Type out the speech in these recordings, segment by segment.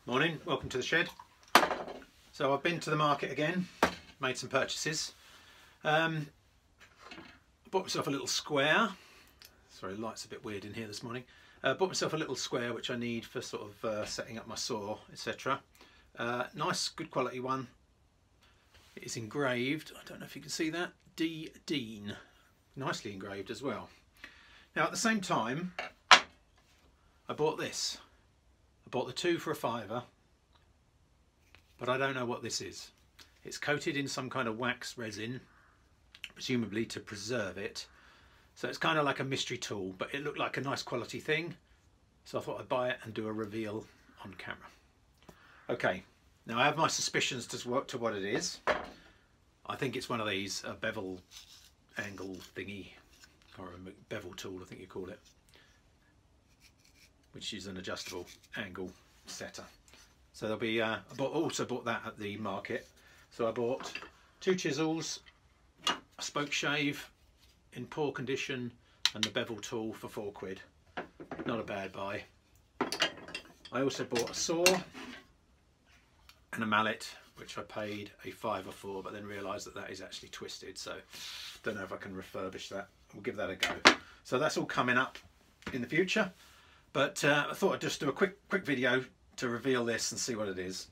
Morning, welcome to the shed. So I've been to the market again, made some purchases. Bought myself a little square. Sorry, the light's a bit weird in here this morning. Bought myself a little square which I need for sort of setting up my saw, etc. Nice, good quality one. It is engraved, I don't know if you can see that, D. Dean. Nicely engraved as well. Now at the same time, I bought this. I bought the two for £5, but I don't know what this is. It's coated in some kind of wax resin, presumably to preserve it. So it's kind of like a mystery tool, but it looked like a nice quality thing. So I thought I'd buy it and do a reveal on camera. Okay, now I have my suspicions to what it is. I think it's one of these, a bevel angle thingy, or a bevel tool I think you call it, which is an adjustable angle setter. So there'll be, I also bought that at the market. So I bought 2 chisels, a spoke shave in poor condition, and the bevel tool for £4. Not a bad buy. I also bought a saw and a mallet, which I paid a £5 for, but then realised that that is actually twisted. So don't know if I can refurbish that. We'll give that a go. So that's all coming up in the future. But I thought I'd just do a quick video to reveal this and see what it is.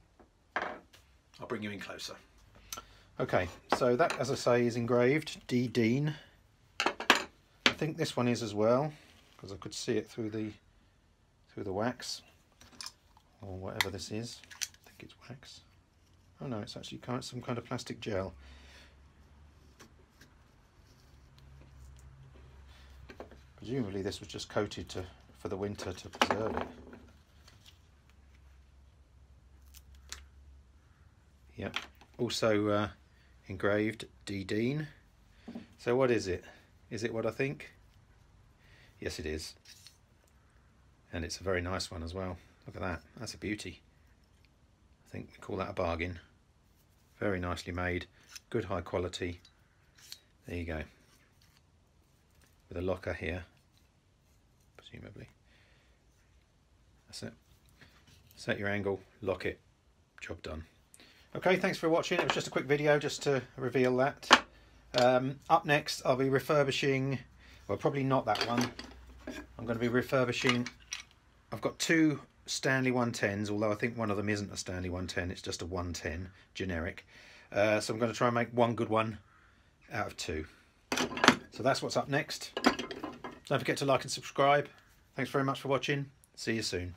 I'll bring you in closer. Okay, so that, as I say, is engraved D. Dean. I think this one is as well, because I could see it through the wax, or whatever this is. I think it's wax. Oh no, it's actually some kind of plastic gel. Presumably this was just coated for the winter to preserve it. Yep, also engraved D. Dean. So what is it? Is it what I think? Yes, it is. And it's a very nice one as well. Look at that, that's a beauty. I think we call that a bargain. Very nicely made, good high quality. There you go. With a locker here, presumably. That's it. Set your angle, lock it, job done. Okay, thanks for watching. It was just a quick video just to reveal that. Up next I'll be refurbishing, well probably not that one. I'm going to be refurbishing, I've got 2 Stanley 110s, although I think one of them isn't a Stanley 110, it's just a 110 generic. So I'm going to try and make one good one out of 2. So that's what's up next. Don't forget to like and subscribe. Thanks very much for watching. See you soon.